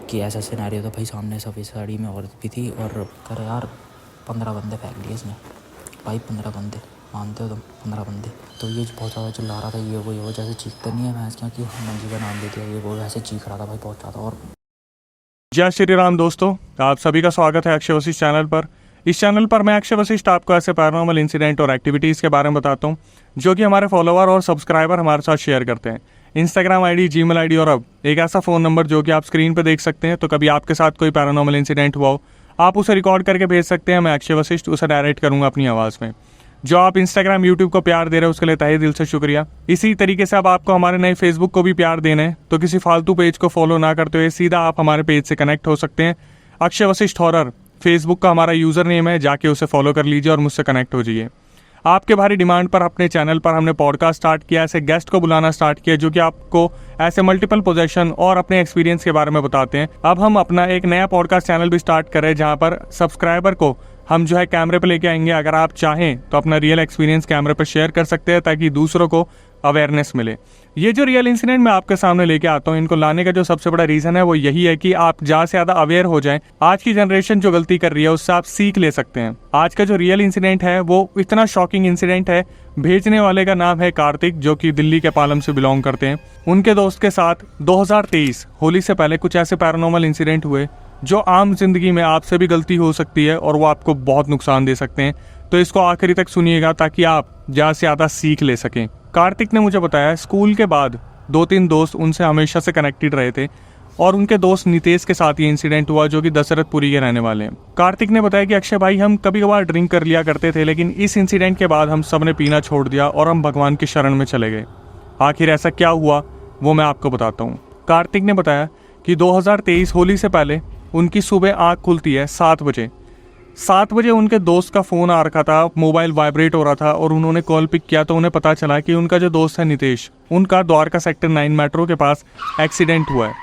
कि ऐसा सिनेरियो था भाई, सामने सफ़ेद साड़ी में औरत भी थी और कर यार 15 बंदे फेंक लिए इसने भाई, 15 बंदे, मानते हो तुम? 15 बंदे। तो ये बहुत ज़्यादा चिल्ला रहा था, ये वो जैसे चीखते नहीं है भैंस क्या कि मंजी का नाम दे दिया, ये वो वैसे चीख रहा था भाई बहुत ज़्यादा। और जय श्री राम दोस्तों, आप सभी का स्वागत है अक्षय वशिष्ठ चैनल पर। इस चैनल पर मैं अक्षय वशिष्ठ आपको ऐसे पैरानॉर्मल इंसिडेंट और एक्टिविटीज़ के बारे में बताता हूँ जो कि हमारे फॉलोअर और सब्सक्राइबर हमारे साथ शेयर करते हैं। इंस्टाग्राम आईडी, जीमेल आईडी और अब एक ऐसा फ़ोन नंबर जो कि आप स्क्रीन पर देख सकते हैं। तो कभी आपके साथ कोई पैरानॉर्मल इंसिडेंट हुआ हो, आप उसे रिकॉर्ड करके भेज सकते हैं। मैं अक्षय वशिष्ठ उसे डायरेक्ट करूँगा अपनी आवाज़ में। जो आप इंस्टाग्राम, यूट्यूब को प्यार दे रहे हैं उसके लिए तहे दिल से शुक्रिया। इसी तरीके से अब आपको हमारे नए फेसबुक को भी प्यार देना है तो किसी फालतू पेज को फॉलो ना करते हुए सीधा आप हमारे पेज से कनेक्ट हो सकते हैं। अक्षय वशिष्ठ हॉरर फेसबुक का हमारा यूज़र नेम है, जाके उसे फॉलो कर लीजिए और मुझसे कनेक्ट हो जाइए। आपके भारी डिमांड पर अपने चैनल पर हमने पॉडकास्ट स्टार्ट किया, ऐसे गेस्ट को बुलाना स्टार्ट किया जो कि आपको ऐसे मल्टीपल पोजेशन और अपने एक्सपीरियंस के बारे में बताते हैं। अब हम अपना एक नया पॉडकास्ट चैनल भी स्टार्ट कर रहे हैं जहाँ पर सब्सक्राइबर को हम जो है कैमरे पे लेके आएंगे। अगर आप चाहें तो अपना रियल एक्सपीरियंस कैमरे पे शेयर कर सकते हैं ताकि दूसरों को अवेयरनेस मिले। ये जो रियल इंसिडेंट मैं आपके सामने लेके आता हूँ, इनको लाने का जो सबसे बड़ा रीज़न है वो यही है कि आप ज़्यादा से ज़्यादा अवेयर हो जाएं। आज की जनरेशन जो गलती कर रही है उससे आप सीख ले सकते हैं। आज का जो रियल इंसिडेंट है वो इतना शॉकिंग इंसिडेंट है। भेजने वाले का नाम है कार्तिक, जो कि दिल्ली के पालम से बिलोंग करते हैं। उनके दोस्त के साथ 2023 होली से पहले कुछ ऐसे पैरानॉर्मल इंसिडेंट हुए जो आम जिंदगी में आपसे भी गलती हो सकती है और वो आपको बहुत नुकसान दे सकते हैं। तो इसको आखिरी तक सुनिएगा ताकि आप ज़्यादा से ज़्यादा सीख ले सकें। कार्तिक ने मुझे बताया स्कूल के बाद 2-3 दोस्त उनसे हमेशा से कनेक्टेड रहे थे और उनके दोस्त नितेश के साथ ये इंसिडेंट हुआ जो कि दशरथपुरी के रहने वाले हैं। कार्तिक ने बताया कि अक्षय भाई, हम कभी कभार ड्रिंक कर लिया करते थे लेकिन इस इंसिडेंट के बाद हम सब ने पीना छोड़ दिया और हम भगवान की शरण में चले गए। आखिर ऐसा क्या हुआ वो मैं आपको बताता हूँ। कार्तिक ने बताया कि 2023 होली से पहले उनकी सुबह आँख खुलती है 7 बजे। 7 बजे उनके दोस्त का फ़ोन आ रखा था, मोबाइल वाइब्रेट हो रहा था और उन्होंने कॉल पिक किया तो उन्हें पता चला कि उनका जो दोस्त है नितेश, उनका द्वारका सेक्टर 9 मेट्रो के पास एक्सीडेंट हुआ है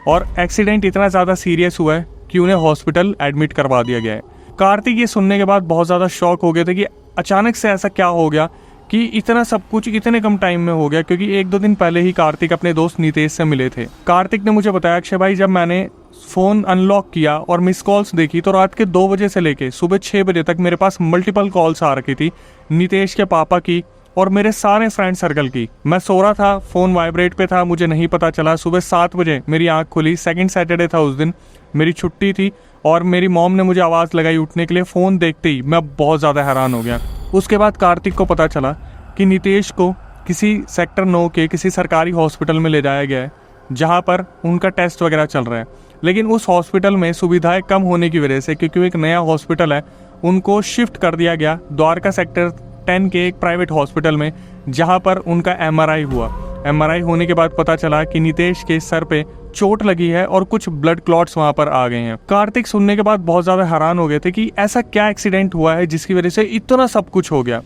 और एक्सीडेंट इतना ज़्यादा सीरियस हुआ है कि उन्हें हॉस्पिटल एडमिट करवा दिया गया है। कार्तिक ये सुनने के बाद बहुत ज़्यादा शॉक हो गए थे कि अचानक से ऐसा क्या हो गया कि इतना सब कुछ इतने कम टाइम में हो गया, क्योंकि 1-2 दिन पहले ही कार्तिक अपने दोस्त नितेश से मिले थे। कार्तिक ने मुझे बताया, अक्षय भाई, जब मैंने फ़ोन अनलॉक किया और मिस कॉल्स देखी तो रात के 2 बजे से लेके सुबह 6 बजे तक मेरे पास मल्टीपल कॉल्स आ रखी थी नितेश के पापा की और मेरे सारे फ्रेंड सर्कल की। मैं सो रहा था, फ़ोन वाइब्रेट पे था, मुझे नहीं पता चला। सुबह 7 बजे मेरी आँख खुली, सेकंड सैटरडे था उस दिन, मेरी छुट्टी थी और मेरी मॉम ने मुझे आवाज़ लगाई उठने के लिए। फ़ोन देखते ही मैं बहुत ज़्यादा हैरान हो गया। उसके बाद कार्तिक को पता चला कि नितेश को किसी सेक्टर 9 के किसी सरकारी हॉस्पिटल में ले जाया गया है जहां पर उनका टेस्ट वगैरह चल रहा है। लेकिन उस हॉस्पिटल में सुविधाएं कम होने की वजह से, क्योंकि वो एक नया हॉस्पिटल है, उनको शिफ्ट कर दिया गया द्वारका सेक्टर 10 के एक प्राइवेट हॉस्पिटल में जहां पर उनका MRI हुआ। MRI होने के बाद पता चला कि नितेश के सर पे चोट लगी है और कुछ ब्लड क्लॉट्स वहां पर आ गए हैं। कार्तिक सुनने के बाद बहुत ज़्यादा हैरान हो गए थे कि ऐसा क्या एक्सीडेंट हुआ है जिसकी वजह से इतना सब कुछ हो गया।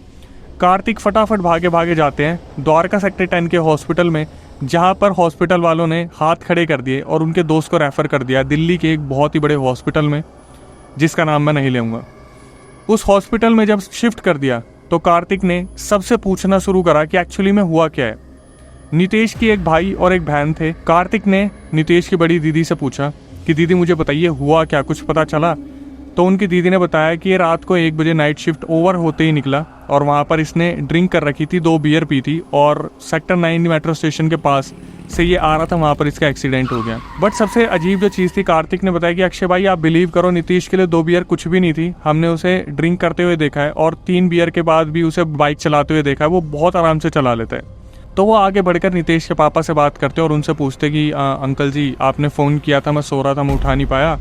कार्तिक फटाफट भागे भागे जाते हैं द्वारका सेक्टर 10 के हॉस्पिटल में, जहां पर हॉस्पिटल वालों ने हाथ खड़े कर दिए और उनके दोस्त को रेफ़र कर दिया दिल्ली के एक बहुत ही बड़े हॉस्पिटल में, जिसका नाम मैं नहीं लूँगा। उस हॉस्पिटल में जब शिफ्ट कर दिया तो कार्तिक ने सबसे पूछना शुरू करा कि एक्चुअली में हुआ क्या है। नितेश की एक भाई और एक बहन थे। कार्तिक ने नितेश की बड़ी दीदी से पूछा कि दीदी मुझे बताइए हुआ क्या, कुछ पता चला? तो उनकी दीदी ने बताया कि ये रात को 1 बजे नाइट शिफ्ट ओवर होते ही निकला और वहाँ पर इसने ड्रिंक कर रखी थी, 2 बियर पी थी और सेक्टर 9 मेट्रो स्टेशन के पास से ये आ रहा था, वहाँ पर इसका एक्सीडेंट हो गया। बट सबसे अजीब जो चीज़ थी, कार्तिक ने बताया कि अक्षय भाई, आप बिलीव करो, नीतीश के लिए 2 बियर कुछ भी नहीं थी। हमने उसे ड्रिंक करते हुए देखा है और 3 बियर के बाद भी उसे बाइक चलाते हुए देखा है। वो बहुत आराम से चला लेता है। तो वो आगे बढ़कर नीतीश के पापा से बात करते और उनसे पूछते कि अंकल जी, आपने फ़ोन किया था, मैं सो रहा था, मैं उठा नहीं पाया,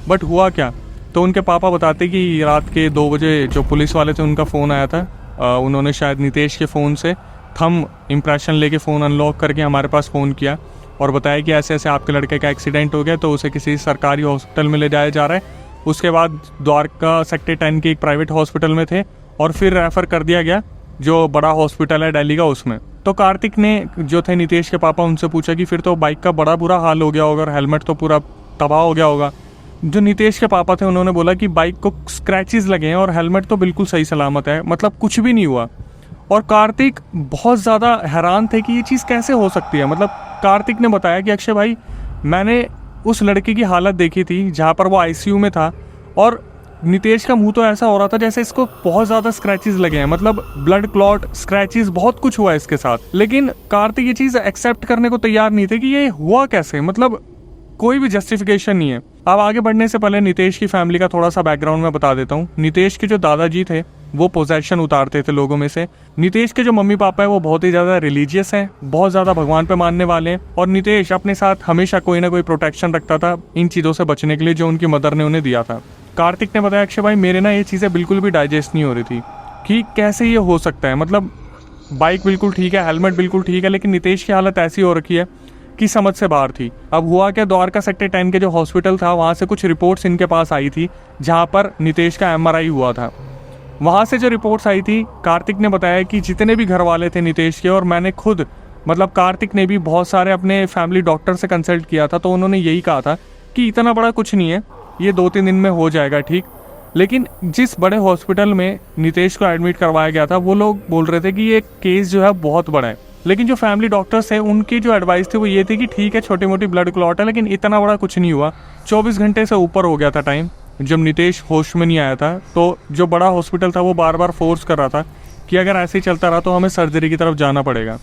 बट हुआ क्या? तो उनके पापा बताते कि रात के 2 बजे जो पुलिस वाले थे उनका फ़ोन आया था। उन्होंने शायद नितेश के फ़ोन से थंब इम्प्रेशन लेके फ़ोन अनलॉक करके हमारे पास फ़ोन किया और बताया कि ऐसे ऐसे आपके लड़के का एक्सीडेंट हो गया, तो उसे किसी सरकारी हॉस्पिटल में ले जाया जा रहा है। उसके बाद द्वारका सेक्टर 10 के एक प्राइवेट हॉस्पिटल में थे और फिर रेफ़र कर दिया गया जो बड़ा हॉस्पिटल है दिल्ली का, उसमें। तो कार्तिक ने जो थे नितेश के पापा, उनसे पूछा कि फिर तो बाइक का बड़ा बुरा हाल हो गया होगा और हेलमेट तो पूरा तबाह हो गया होगा। जो नितेश के पापा थे उन्होंने बोला कि बाइक को स्क्रैचेस लगे हैं और हेलमेट तो बिल्कुल सही सलामत है, मतलब कुछ भी नहीं हुआ। और कार्तिक बहुत ज़्यादा हैरान थे कि ये चीज़ कैसे हो सकती है। मतलब कार्तिक ने बताया कि अक्षय भाई, मैंने उस लड़के की हालत देखी थी जहाँ पर वो आईसीयू में था, और नितेश का मुंह तो ऐसा हो रहा था जैसे इसको बहुत ज़्यादा स्क्रैचेस लगे हैं, मतलब ब्लड क्लॉट, स्क्रैचेस, बहुत कुछ हुआ है इसके साथ। लेकिन कार्तिक ये चीज़ एक्सेप्ट करने को तैयार नहीं थे कि ये हुआ कैसे, मतलब कोई भी जस्टिफिकेशन नहीं है। अब आगे बढ़ने से पहले नितेश की फैमिली का थोड़ा सा बैकग्राउंड मैं बता देता हूँ। नितेश के जो दादाजी थे वो पोजेशन उतारते थे लोगों में से। नितेश के जो मम्मी पापा है वो बहुत ही ज़्यादा रिलीजियस हैं, बहुत ज़्यादा भगवान पे मानने वाले हैं, और नितेश अपने साथ हमेशा कोई ना कोई प्रोटेक्शन रखता था इन चीज़ों से बचने के लिए जो उनकी मदर ने उन्हें दिया था। कार्तिक ने बताया, अक्षय भाई मेरे ना ये चीज़ें बिल्कुल भी डाइजेस्ट नहीं हो रही थी कि कैसे ये हो सकता है, मतलब बाइक बिल्कुल ठीक है, हेलमेट बिल्कुल ठीक है, लेकिन नितेश की हालत ऐसी हो रखी है कि समझ से बाहर थी। अब हुआ क्या, द्वारका सेक्टर 10 के जो हॉस्पिटल था वहाँ से कुछ रिपोर्ट्स इनके पास आई थी जहाँ पर नितेश का MRI हुआ था। वहाँ से जो रिपोर्ट्स आई थी, कार्तिक ने बताया कि जितने भी घर वाले थे नितेश के, और मैंने खुद मतलब कार्तिक ने भी बहुत सारे अपने फैमिली डॉक्टर से कंसल्ट किया था, तो उन्होंने यही कहा था कि इतना बड़ा कुछ नहीं है, ये 2-3 दिन में हो जाएगा ठीक। लेकिन जिस बड़े हॉस्पिटल में नितेश को एडमिट करवाया गया था वो लोग बोल रहे थे कि ये केस जो है बहुत बड़ा है। लेकिन जो फैमिली डॉक्टर्स हैं उनकी जो एडवाइस थी वो ये थी कि ठीक है, छोटी मोटी ब्लड क्लॉट है, लेकिन इतना बड़ा कुछ नहीं हुआ। 24 घंटे से ऊपर हो गया था टाइम जब नितेश होश में नहीं आया था। तो जो बड़ा हॉस्पिटल था वो बार बार फोर्स कर रहा था कि अगर ऐसे ही चलता रहा तो हमें सर्जरी की तरफ जाना पड़ेगा।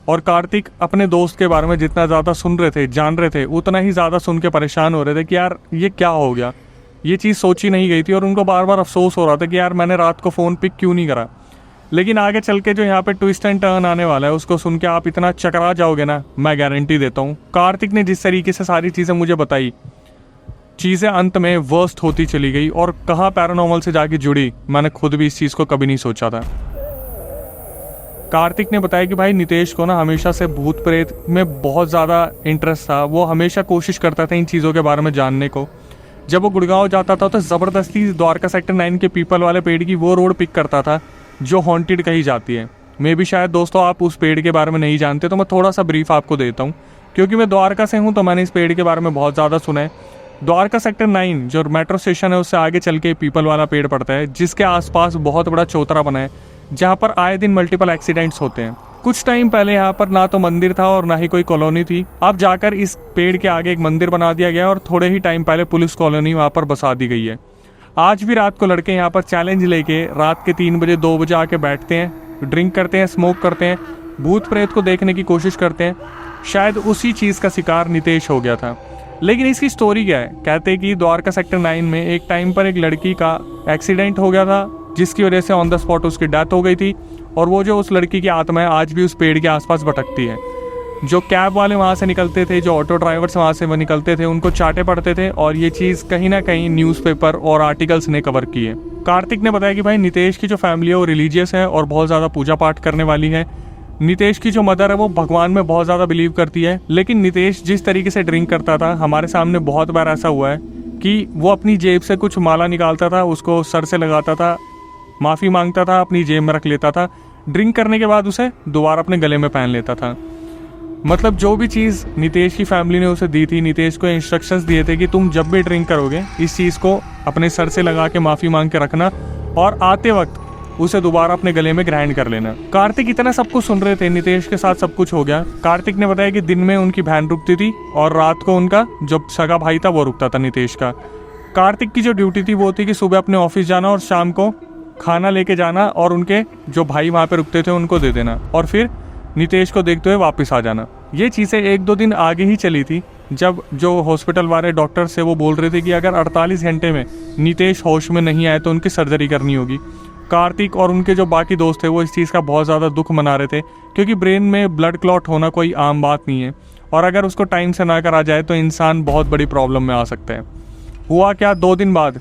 और कार्तिक अपने दोस्त के बारे में जितना ज़्यादा सुन रहे थे, जान रहे थे, उतना ही ज़्यादा सुन के परेशान हो रहे थे कि यार ये क्या हो गया, ये चीज़ सोची नहीं गई थी। और उनको बार बार अफसोस हो रहा था कि यार मैंने रात को फ़ोन पिक क्यों नहीं करा। लेकिन आगे चल के जो यहाँ पे ट्विस्ट एंड टर्न आने वाला है उसको सुन के आप इतना चकरा जाओगे ना, मैं गारंटी देता हूँ। कार्तिक ने जिस तरीके से सारी चीज़ें मुझे बताई, चीज़ें अंत में वर्स्ट होती चली गई, और कहाँ पैरानॉर्मल से जाके जुड़ी, मैंने खुद भी इस चीज़ को कभी नहीं सोचा था। कार्तिक ने बताया कि भाई नितेश को ना हमेशा से भूत प्रेत में बहुत ज़्यादा इंटरेस्ट था, वो हमेशा कोशिश करता था इन चीज़ों के बारे में जानने को। जब वो गुड़गांव जाता था तो ज़बरदस्ती द्वारका सेक्टर 9 के पीपल वाले पेड़ की वो रोड पिक करता था जो हॉन्टेड कही जाती है। मे भी शायद दोस्तों आप उस पेड़ के बारे में नहीं जानते, तो मैं थोड़ा सा ब्रीफ आपको देता हूँ, क्योंकि मैं द्वारका से हूँ तो मैंने इस पेड़ के बारे में बहुत ज़्यादा सुना है। द्वारका सेक्टर 9 जो मेट्रो स्टेशन है उससे आगे चल के पीपल वाला पेड़ पड़ता है, जिसके आसपास बहुत बड़ा चौतरा बना है जहाँ पर आए दिन मल्टीपल एक्सीडेंट्स होते हैं। कुछ टाइम पहले यहाँ पर ना तो मंदिर था और ना ही कोई कॉलोनी थी। अब जाकर इस पेड़ के आगे एक मंदिर बना दिया गया और थोड़े ही टाइम पहले पुलिस कॉलोनी वहाँ पर बसा दी गई है। आज भी रात को लड़के यहाँ पर चैलेंज लेके रात के 3 बजे 2 बजे आके बैठते हैं, ड्रिंक करते हैं, स्मोक करते हैं, भूत प्रेत को देखने की कोशिश करते हैं। शायद उसी चीज़ का शिकार नितेश हो गया था। लेकिन इसकी स्टोरी क्या है, कहते हैं कि द्वारका सेक्टर 9 में एक टाइम पर एक लड़की का एक्सीडेंट हो गया था जिसकी वजह से ऑन द स्पॉट उसकी डेथ हो गई थी, और वो जो उस लड़की की आत्मा है आज भी उस पेड़ के आसपास भटकती है। जो कैब वाले वहाँ से निकलते थे, जो ऑटो ड्राइवर्स वहाँ से निकलते थे, उनको चाटे पड़ते थे, और ये चीज़ कहीं ना कहीं न्यूज़पेपर और आर्टिकल्स ने कवर की है। कार्तिक ने बताया कि भाई नितेश की जो फैमिली है वो रिलीजियस है और बहुत ज़्यादा पूजा पाठ करने वाली है। नितेश की जो मदर है वो भगवान में बहुत ज़्यादा बिलीव करती है। लेकिन नितेश जिस तरीके से ड्रिंक करता था, हमारे सामने बहुत बार ऐसा हुआ है कि वो अपनी जेब से कुछ माला निकालता था, उसको सर से लगाता था, माफ़ी मांगता था, अपनी जेब में रख लेता था, ड्रिंक करने के बाद उसे दोबारा अपने गले में पहन लेता था। मतलब जो भी चीज़ नितेश की फैमिली ने उसे दी थी, नितेश को इंस्ट्रक्शंस दिए थे कि तुम जब भी ड्रिंक करोगे इस चीज़ को अपने सर से लगा के माफ़ी मांग के रखना, और आते वक्त उसे दोबारा अपने गले में ग्राइंड कर लेना। कार्तिक इतना सब कुछ सुन रहे थे, नितेश के साथ सब कुछ हो गया। कार्तिक ने बताया कि दिन में उनकी बहन रुकती थी और रात को उनका जो सगा भाई था वो रुकता था नितेश का। कार्तिक की जो ड्यूटी थी वो थी कि सुबह अपने ऑफिस जाना और शाम को खाना लेके जाना और उनके जो भाई वहाँ पे रुकते थे उनको दे देना, और फिर नितेश को देखते हुए वापस आ जाना। ये चीज़ें 1-2 दिन आगे ही चली थी, जब जो हॉस्पिटल वाले डॉक्टर से वो बोल रहे थे कि अगर 48 घंटे में नितेश होश में नहीं आए तो उनकी सर्जरी करनी होगी। कार्तिक और उनके जो बाकी दोस्त थे वो इस चीज़ का बहुत ज़्यादा दुख मना रहे थे, क्योंकि ब्रेन में ब्लड क्लॉट होना कोई आम बात नहीं है, और अगर उसको टाइम से ना करा जाए तो इंसान बहुत बड़ी प्रॉब्लम में आ सकता है। हुआ क्या, 2 दिन बाद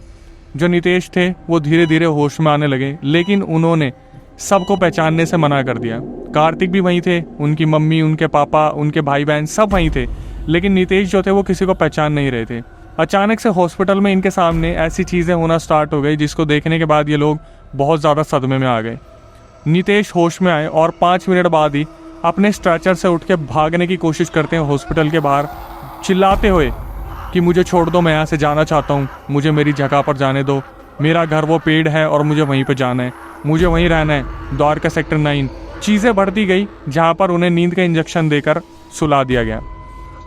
जो नितेश थे वो धीरे धीरे होश में आने लगे, लेकिन उन्होंने सबको पहचानने से मना कर दिया। कार्तिक भी वहीं थे, उनकी मम्मी, उनके पापा, उनके भाई बहन सब वहीं थे, लेकिन नितेश जो थे वो किसी को पहचान नहीं रहे थे। अचानक से हॉस्पिटल में इनके सामने ऐसी चीज़ें होना स्टार्ट हो गई जिसको देखने के बाद ये लोग बहुत ज़्यादा सदमे में आ गए। नितेश होश में आए और 5 मिनट बाद ही अपने स्ट्रेचर से उठ के भागने की कोशिश करते हैं हॉस्पिटल के बाहर, चिल्लाते हुए कि मुझे छोड़ दो, मैं यहाँ से जाना चाहता हूँ, मुझे मेरी जगह पर जाने दो, मेरा घर वो पेड़ है और मुझे वहीं पर जाना है, मुझे वहीं रहना है, द्वारका सेक्टर 9। चीज़ें बढ़ती गई, जहाँ पर उन्हें नींद का इंजेक्शन देकर सुला दिया गया।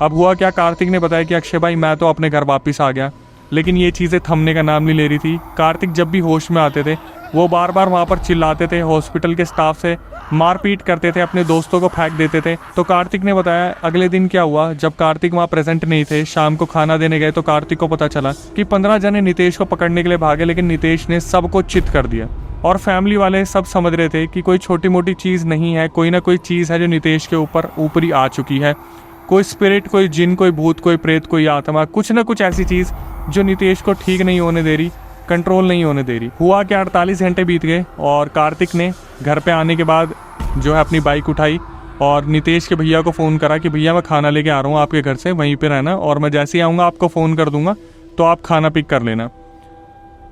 अब हुआ क्या, कार्तिक ने बताया कि अक्षय भाई मैं तो अपने घर वापस आ गया, लेकिन ये चीज़ें थमने का नाम नहीं ले रही थी। कार्तिक जब भी होश में आते थे वो बार बार वहाँ पर चिल्लाते थे, हॉस्पिटल के स्टाफ से मारपीट करते थे, अपने दोस्तों को फेंक देते थे। तो कार्तिक ने बताया अगले दिन क्या हुआ, जब कार्तिक वहाँ प्रेजेंट नहीं थे, शाम को खाना देने गए तो कार्तिक को पता चला कि 15 जने नितेश को पकड़ने के लिए भागे, लेकिन नितेश ने सबको चित कर दिया। और फैमिली वाले सब समझ रहे थे कि कोई छोटी मोटी चीज़ नहीं है, कोई ना कोई चीज़ है जो नितेश के ऊपर ऊपरी आ चुकी है। कोई स्पिरिट, कोई जिन, कोई भूत, कोई प्रेत, कोई आत्मा, कुछ ना कुछ ऐसी चीज़ जो नितेश को ठीक नहीं होने दे रही, कंट्रोल नहीं होने दे रही। हुआ कि 48 घंटे बीत गए और कार्तिक ने घर पे आने के बाद जो है अपनी बाइक उठाई और नितेश के भैया को फ़ोन करा कि भैया मैं खाना लेके आ रहा हूँ आपके घर से, वहीं पे रहना और मैं जैसे ही आऊँगा आपको फ़ोन कर दूंगा तो आप खाना पिक कर लेना।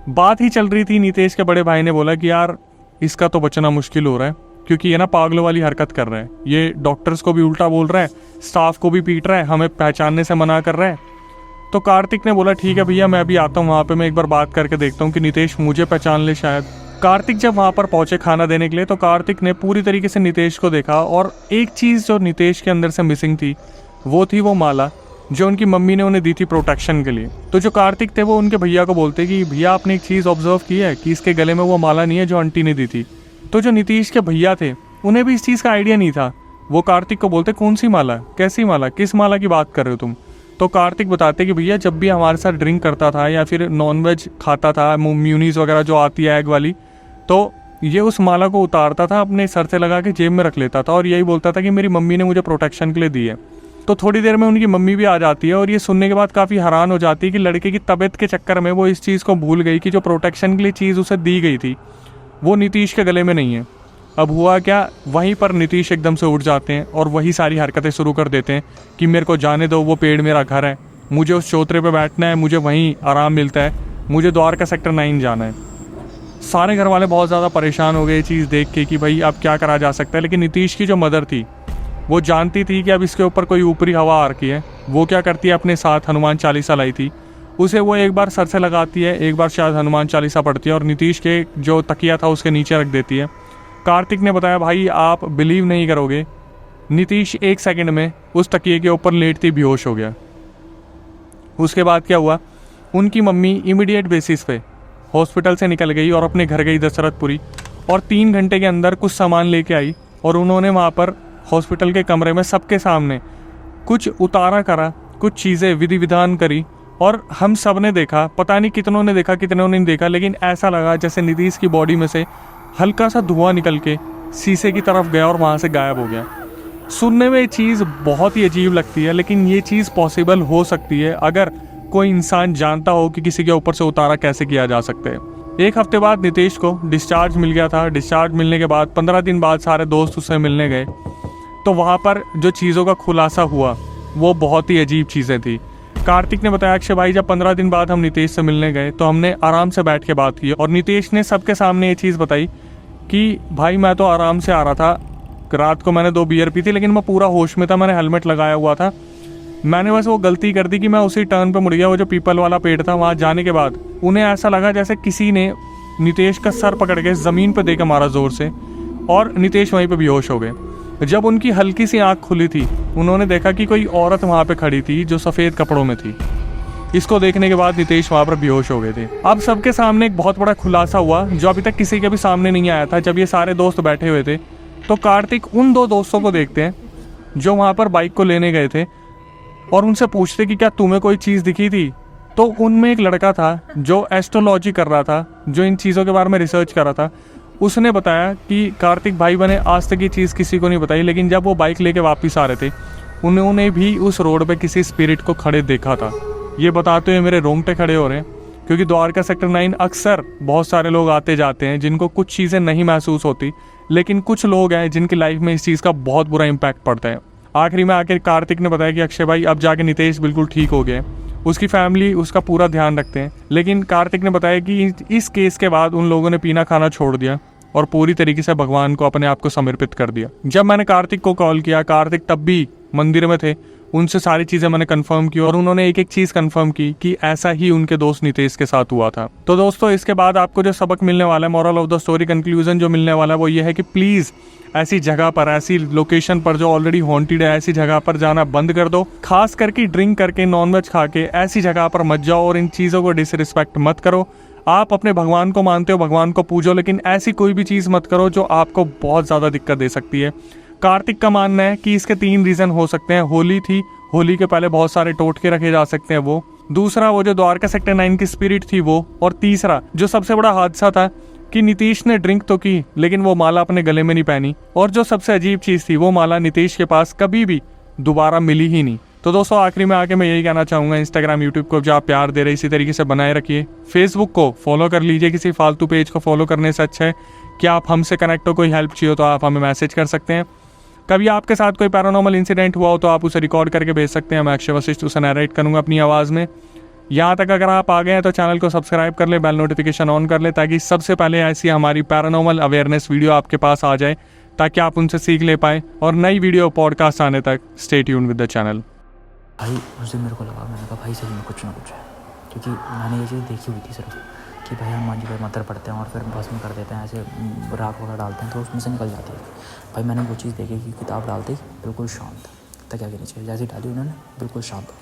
बात ही चल रही थी, नितेश के बड़े भाई ने बोला कि यार इसका तो बचना मुश्किल हो रहा है, क्योंकि ये ना पागलों वाली हरकत कर रहा है, ये डॉक्टर्स को भी उल्टा बोल रहा है, स्टाफ को भी पीट रहा है, हमें पहचानने से मना कर रहा है। तो कार्तिक ने बोला ठीक है भैया मैं अभी आता हूँ वहाँ पे, मैं एक बार बात करके देखता हूँ कि नितेश मुझे पहचान ले शायद। कार्तिक जब वहाँ पर पहुँचे खाना देने के लिए तो कार्तिक ने पूरी तरीके से नितेश को देखा और एक चीज़ जो नितेश के अंदर से मिसिंग थी वो थी वो माला जो उनकी मम्मी ने उन्हें दी थी प्रोटेक्शन के लिए। तो जो कार्तिक थे वो उनके भैया को बोलते कि भैया आपने एक चीज़ ऑब्जर्व की है कि इसके गले में वो माला नहीं है जो आंटी ने दी थी। तो जो नीतीश के भैया थे उन्हें भी इस चीज़ का आइडिया नहीं था। वो कार्तिक को बोलते कौन सी माला, कैसी माला, किस माला की बात कर रहे हो तुम। तो कार्तिक बताते कि भैया जब भी हमारे साथ ड्रिंक करता था या फिर नॉनवेज खाता था, म्यूनीस वगैरह जो आती है एग वाली, तो ये उस माला को उतारता था, अपने सर से लगा के जेब में रख लेता था और यही बोलता था कि मेरी मम्मी ने मुझे प्रोटेक्शन के लिए दी है। तो थोड़ी देर में उनकी मम्मी भी आ जाती है और ये सुनने के बाद काफ़ी हैरान हो जाती है कि लड़के की तबीयत के चक्कर में वो इस चीज़ को भूल गई कि जो प्रोटेक्शन के लिए चीज़ उसे दी गई थी वो नीतीश के गले में नहीं है। अब हुआ क्या, वहीं पर नीतीश एकदम से उठ जाते हैं और वही सारी हरकतें शुरू कर देते हैं कि मेरे को जाने दो, वो पेड़ मेरा घर है, मुझे उस चौतरे पे बैठना है, मुझे वहीं आराम मिलता है, मुझे द्वारका सेक्टर 9 जाना है। सारे घर वाले बहुत ज़्यादा परेशान हो गए ये चीज़ देख के कि भाई अब क्या करा जा सकता है। लेकिन नीतीश की जो मदर थी वो जानती थी कि अब इसके ऊपर कोई ऊपरी हवा आ रखी है। वो क्या करती है, अपने साथ हनुमान चालीसा लाई थी, उसे वो एक बार सर से लगाती है, एक बार शायद हनुमान चालीसा पढ़ती है और नीतीश के जो तकिया था उसके नीचे रख देती है। कार्तिक ने बताया भाई आप बिलीव नहीं करोगे, नीतीश 1 सेकंड में उस तकिए के ऊपर लेटती बेहोश हो गया। उसके बाद क्या हुआ, उनकी मम्मी इमीडिएट बेसिस पे हॉस्पिटल से निकल गई और अपने घर गई दशरथपुरी और 3 घंटे के अंदर कुछ सामान लेके आई और उन्होंने वहाँ पर हॉस्पिटल के कमरे में सबके सामने कुछ उतारा करा, कुछ चीज़ें विधि विधान करी और हम सब ने देखा, पता नहीं कितनों ने देखा कितनों ने नहीं देखा, लेकिन ऐसा लगा जैसे नीतीश की बॉडी में से हल्का सा धुआं निकल के शीशे की तरफ गया और वहाँ से गायब हो गया। सुनने में ये चीज़ बहुत ही अजीब लगती है, लेकिन ये चीज़ पॉसिबल हो सकती है अगर कोई इंसान जानता हो कि किसी के ऊपर से उतारा कैसे किया जा सकता है। 1 हफ्ते बाद नितेश को डिस्चार्ज मिल गया था। डिस्चार्ज मिलने के बाद 15 दिन बाद सारे दोस्त उससे मिलने गए, तो वहाँ पर जो चीज़ों का खुलासा हुआ वो बहुत ही अजीब चीज़ें थी। कार्तिक ने बताया अक्षय भाई जब 15 दिन बाद हम नितेश से मिलने गए तो हमने आराम से बैठ के बात की और नितेश ने सबके सामने ये चीज़ बताई कि भाई मैं तो आराम से आ रहा था, रात को मैंने 2 बियर पी थी, लेकिन मैं पूरा होश में था, मैंने हेलमेट लगाया हुआ था, मैंने बस वो गलती कर दी कि मैं उसी टर्न पे मुड़ गया। वो जो पीपल वाला पेड़ था वहाँ जाने के बाद उन्हें ऐसा लगा जैसे किसी ने नितेश का सर पकड़ के ज़मीन पे देकर मारा ज़ोर से और नितेश वहीं पे बेहोश हो गए। जब उनकी हल्की सी आँख खुली थी उन्होंने देखा कि कोई औरत वहाँ पे खड़ी थी जो सफ़ेद कपड़ों में थी। इसको देखने के बाद नितेश वहाँ पर बेहोश हो गए थे। अब सबके सामने एक बहुत बड़ा खुलासा हुआ जो अभी तक किसी के भी सामने नहीं आया था। जब ये सारे दोस्त बैठे हुए थे तो कार्तिक उन 2 दोस्तों को देखते हैं जो वहाँ पर बाइक को लेने गए थे और उनसे पूछते कि क्या तुम्हें कोई चीज़ दिखी थी। तो उनमें एक लड़का था जो एस्ट्रोलॉजी कर रहा था, जो इन चीज़ों के बारे में रिसर्च कर रहा था। उसने बताया कि कार्तिक भाई बने आज तक ये चीज़ किसी को नहीं बताई, लेकिन जब वो बाइक लेके वापस आ रहे थे उन्होंने भी उस रोड पे किसी स्पिरिट को खड़े देखा था। ये बताते हुए मेरे रोंगटे खड़े हो रहे हैं, क्योंकि द्वारका सेक्टर 9 अक्सर बहुत सारे लोग आते जाते हैं जिनको कुछ चीज़ें नहीं महसूस होती, लेकिन कुछ लोग हैं जिनकी लाइफ में इस चीज़ का बहुत बुरा इम्पैक्ट पड़ता है। आखिरी में आकर कार्तिक ने बताया कि अक्षय भाई अब जाके नितेश बिल्कुल ठीक हो गए, उसकी फैमिली उसका पूरा ध्यान रखते हैं। लेकिन कार्तिक ने बताया कि इस केस के बाद उन लोगों ने पीना खाना छोड़ दिया और पूरी तरीके से भगवान को अपने आप को समर्पित कर दिया। जब मैंने कार्तिक को कॉल किया, कार्तिक तब भी मंदिर में थे। उनसे सारी चीज़ें मैंने कंफर्म की और उन्होंने एक एक चीज़ कंफर्म की कि ऐसा ही उनके दोस्त नितेश के साथ हुआ था। तो दोस्तों इसके बाद आपको जो सबक मिलने वाला है, moral of the story conclusion जो मिलने वाला है वो ये है कि प्लीज़ ऐसी जगह पर, ऐसी लोकेशन पर जो ऑलरेडी हॉन्टेड है, ऐसी जगह पर जाना बंद कर दो। खास करके ड्रिंक करके, नॉनवेज खा के ऐसी जगह पर मत जाओ और इन चीज़ों को डिसरिस्पेक्ट मत करो। आप अपने भगवान को मानते हो, भगवान को पूजो, लेकिन ऐसी कोई भी चीज़ मत करो जो आपको बहुत ज़्यादा दिक्कत दे सकती है। कार्तिक का मानना है कि इसके 3 रीज़न हो सकते हैं। होली थी, होली के पहले बहुत सारे टोटके रखे जा सकते हैं वो। दूसरा वो जो द्वारका सेक्टर 9 की स्पिरिट थी वो। और तीसरा जो सबसे बड़ा हादसा था कि नीतीश ने ड्रिंक तो की लेकिन वो माला अपने गले में नहीं पहनी। और जो सबसे अजीब चीज़ थी, वो माला नीतीश के पास कभी भी दोबारा मिली ही नहीं। तो दोस्तों आखिरी में आके मैं यही कहना चाहूँगा, इंस्टाग्राम, यूट्यूब को जो आप प्यार दे रहे इसी तरीके से बनाए रखिए। फेसबुक को फॉलो कर लीजिए, किसी फालतू पेज को फॉलो करने से अच्छा है कि आप हमसे कनेक्ट हो, कोई हेल्प चाहिए तो आप हमें मैसेज कर सकते हैं। कभी आपके साथ कोई पैरानॉर्मल इंसिडेंट हुआ हो तो आप उसे रिकॉर्ड करके भेज सकते हैं। मैं अक्षय वशिष्ठ उसे नरेट करूँगा अपनी आवाज़ में। यहाँ तक अगर आप आ गए हैं तो चैनल को सब्सक्राइब कर ले, बेल नोटिफिकेशन ऑन कर ले, ताकि सबसे पहले ऐसी हमारी पैरानॉर्मल अवेयरनेस वीडियो आपके पास आ जाए, ताकि आप उनसे सीख ले पाए। और नई वीडियो पॉडकास्ट आने तक stay tuned with the channel. भाई उस दिन मेरे को लगा, मैंने कहा भाई सही में कुछ ना कुछ है, क्योंकि मैंने ये चीज़ देखी हुई थी सिर्फ कि भाई हनुमान जी पर मंत्र पढ़ते हैं और फिर भस्म कर देते हैं, ऐसे राख वगैरह डालते हैं तो उसमें से निकल जाती है। भाई मैंने वो चीज़ देखी कि किताब डालते ही बिल्कुल शांत, तक क्या कहनी चाहिए, जैसी डाली उन्होंने बिल्कुल शांत।